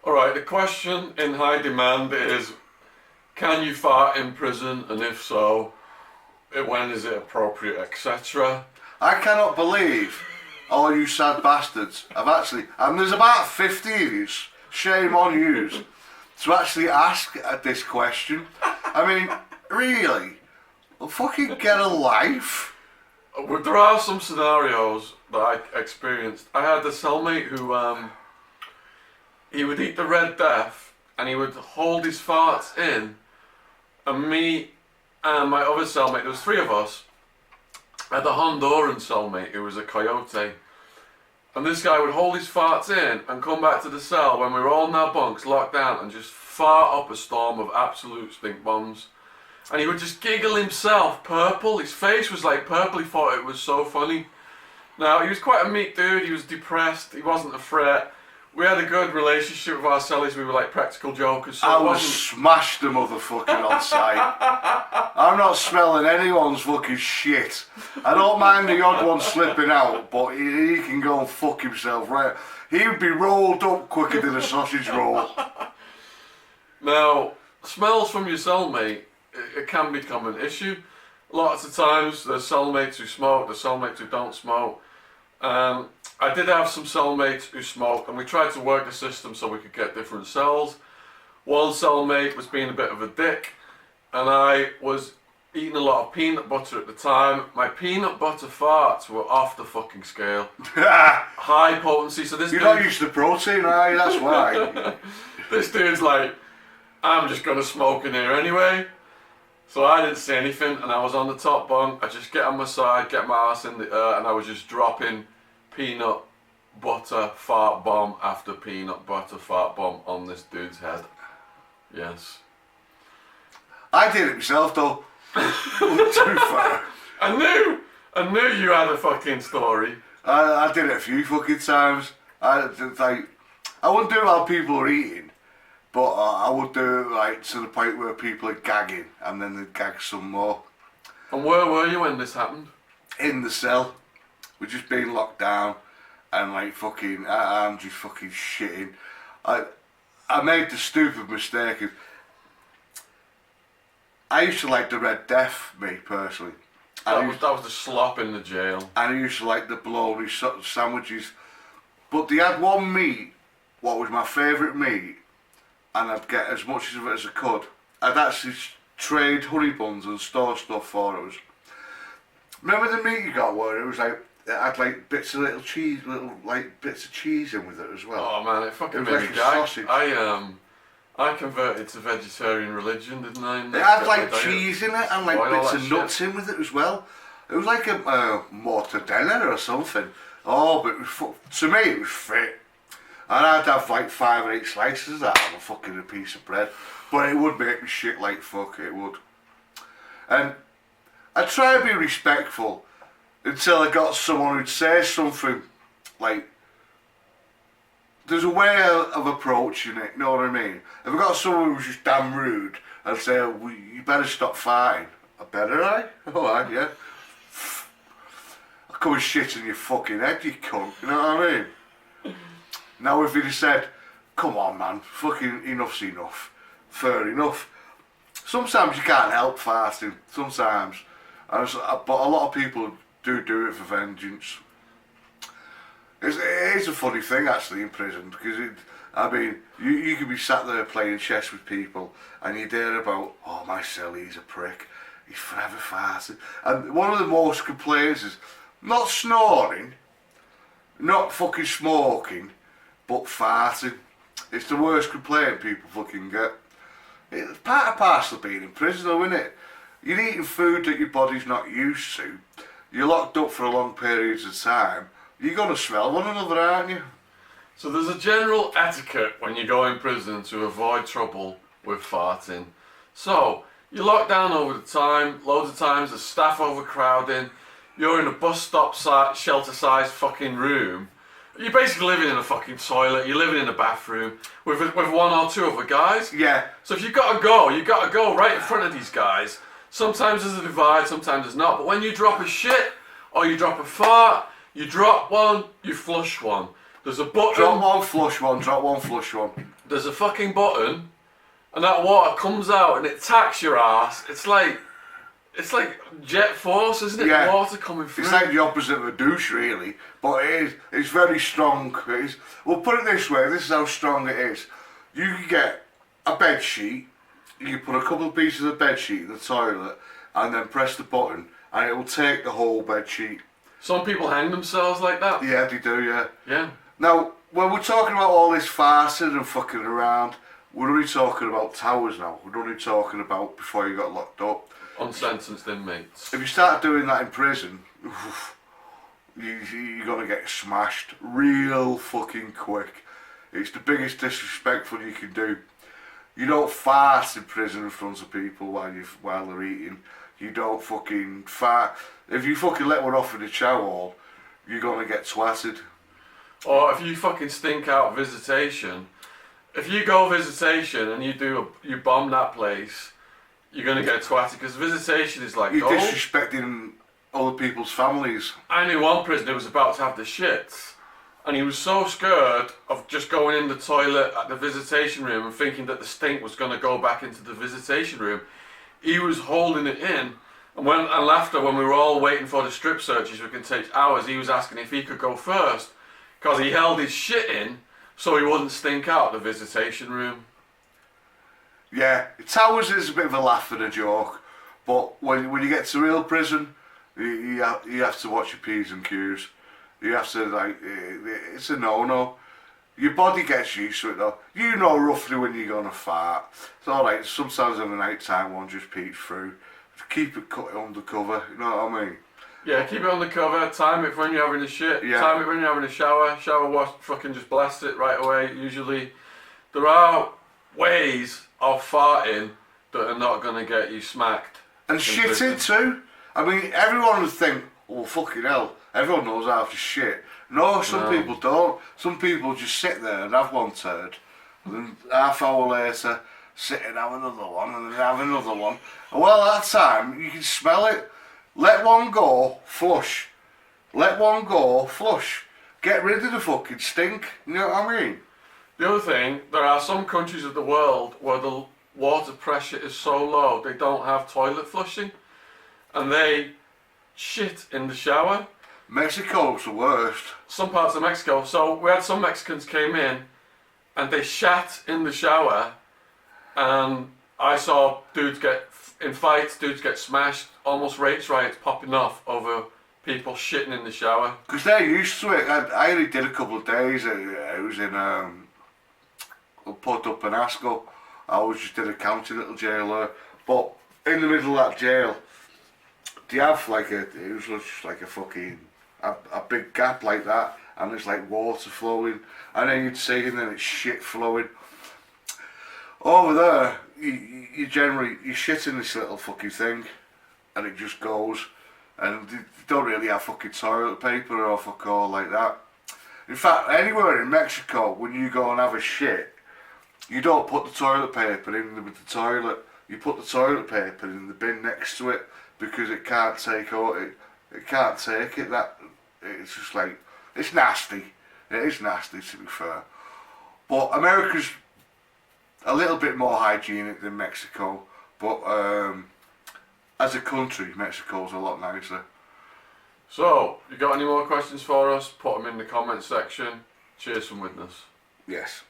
Alright, the question in high demand is, can you fart in prison, and if so, when is it appropriate, etc.? I cannot believe all you sad bastards have actually, and there's about 50 of yous, shame on yous, to actually ask this question. I mean, really? Well, fucking get a life. There are some scenarios that I experienced. I had a cellmate who, he would eat the Red Death and he would hold his farts in, and me and my other cellmate, there was three of us, I had a Honduran cellmate who was a coyote, and this guy would hold his farts in and come back to the cell when we were all in our bunks locked down and just fart up a storm of absolute stink bombs. And he would just giggle himself, purple. His face was like purple. He thought it was so funny. Now, he was quite a meek dude. He was depressed. He wasn't a threat. We had a good relationship with our cellies. We were like practical jokers. So I would smash the motherfucker on sight. I'm not smelling anyone's fucking shit. I don't mind the odd one slipping out, but he can go and fuck himself, right? He would be rolled up quicker than a sausage roll. Now, smells from your cellmate, it can become an issue. Lots of times there's cellmates who smoke, there's cellmates who don't smoke. I did have some cellmates who smoked, and we tried to work the system so we could get different cells. One cellmate was being a bit of a dick, and I was eating a lot of peanut butter at the time. My peanut butter farts were off the fucking scale. High potency, so this You're not used to protein, are you? That's why. This dude's like, I'm just gonna smoke in here anyway. So I didn't say anything, and I was on the top bunk. I just get on my side, get my ass in the air, and I was just dropping peanut butter fart bomb after peanut butter fart bomb on this dude's head. Yes. I did it myself though. Too far. I knew you had a fucking story. I did it a few fucking times. I wouldn't do it while people are eating, but I would do it like to the point where people are gagging, and then they'd gag some more. And where were you when this happened? In the cell. We're just being locked down, and like fucking, I'm just fucking shitting. I made the stupid mistake of, I used to like the Red Death, me personally. That was the slop in the jail. And I used to like the bologna sandwiches. But they had one meat, what was my favourite meat, and I'd get as much of it as I could. I'd actually trade honey buns and store stuff for it. Remember the meat you got where it was like, it had like bits of little cheese, bits of cheese in with it as well. Oh man, it fucking made like me gag. sausage. I converted to vegetarian religion, didn't I? It had like cheese in it and like bits of nuts in with it as well. It was like a mortadella or something. Oh, but it was to me it was fit. And I'd have like 5 or 8 slices of that on a fucking piece of bread. But it would make me shit like fuck, it would. And I'd try to be respectful until I got someone who'd say something like, there's a way of approaching it, you know what I mean? If I got someone who was just damn rude, I'd say, well, you better stop farting. I better, Alright, yeah. I'll come and shit in your fucking head, you cunt, you know what I mean? Now if he'd have said, come on man, fucking enough's enough, fair enough. Sometimes you can't help farting, sometimes. But a lot of people do it for vengeance. It is a funny thing actually in prison, because you could be sat there playing chess with people and you'd hear about, oh my cellie's a prick, he's forever farting. And one of the most complaints is not snoring, not fucking smoking, but farting. It's the worst complaint people fucking get. It's part and parcel of being in prison though, isn't it? You're eating food that your body's not used to, you're locked up for a long periods of time, you're going to smell one another, aren't you? So there's a general etiquette when you go in prison to avoid trouble with farting. So, you're locked down over the time, loads of times there's staff overcrowding, you're in a bus stop shelter-sized fucking room. You're basically living in a fucking toilet, you're living in a bathroom with 1 or 2 other guys. Yeah. So if you've got to go right in front of these guys. Sometimes there's a divide, sometimes there's not. But when you drop a shit, or you drop a fart, you drop one, you flush one. There's a button. Drop one, flush one, drop one, flush one. there's a fucking button, and that water comes out and it tacks your ass. It's like jet force, isn't it? Yeah. Water coming through. It's like the opposite of a douche, really. But it's very strong. We'll put it this way, this is how strong it is. You can get a bed sheet, you can put a couple of pieces of bed sheet in the toilet, and then press the button, and it will take the whole bed sheet. Some people hang themselves like that. Yeah, they do, yeah. Yeah. Now, when we're talking about all this farting and fucking around, we're only talking about towers now. We're only talking about before you got locked up. Unsentenced inmates. If you start doing that in prison, you're going to get smashed real fucking quick. It's the biggest disrespectful you can do. You don't fart in prison in front of people while they're eating. You don't fucking fart. If you fucking let one off in the chow hall, you're going to get twatted. Or if you fucking stink out visitation, if you go visitation and you bomb that place, you're gonna get twatted because visitation is like You're gold. disrespecting other people's families. I knew one prisoner who was about to have the shits, and he was so scared of just going in the toilet at the visitation room and thinking that the stink was gonna go back into the visitation room. He was holding it in, and after when we were all waiting for the strip searches, which can take hours, he was asking if he could go first because he held his shit in so he wouldn't stink out the visitation room. Yeah, towers is a bit of a laugh and a joke, but when you get to real prison, you have to watch your P's and Q's. You have to, it's a no-no. Your body gets used to it though. You know roughly when you're going to fart. It's alright, sometimes in the night time one just peeks through. Keep it cut undercover, you know what I mean? Yeah, keep it on the cover, time it for when you're having a shit, Yeah. time it when you're having a shower wash, fucking just blast it right away. Usually, there are ways of farting that are not going to get you smacked. And shitting too. I mean, everyone would think, oh fucking hell, everyone knows how to shit. No, some people don't. Some people just sit there and have one turd, and then half hour later, sit and have another one, and then have another one. And well, at that time, you can smell it. Let one go, flush. Let one go, flush. Get rid of the fucking stink. You know what I mean? The other thing, there are some countries of the world where the water pressure is so low they don't have toilet flushing, and they shit in the shower. Mexico's the worst. Some parts of Mexico. So we had some Mexicans came in, and they shat in the shower, and I saw dudes get in fights, dudes get smashed, almost race riots popping off over people shitting in the shower. Because they're used to it. I only did a couple of days. I was in put up in Ascot. I was just in a county little jail there. But in the middle of that jail, they have it was just like a fucking, a big gap like that. And there's like water flowing. And then you'd see, and then it's shit flowing. Over there, you shit in this little fucking thing, and it just goes, and they don't really have fucking toilet paper or fuck all like that. In fact, anywhere in Mexico, when you go and have a shit, you don't put the toilet paper in the toilet. You put the toilet paper in the bin next to it because it can't take it. It can't take it. It's just like, it's nasty. It is nasty, to be fair. But America's a little bit more hygienic than Mexico, but as a country, Mexico's a lot nicer. So, you got any more questions for us? Put them in the comment section. Cheers from Witness. Yes.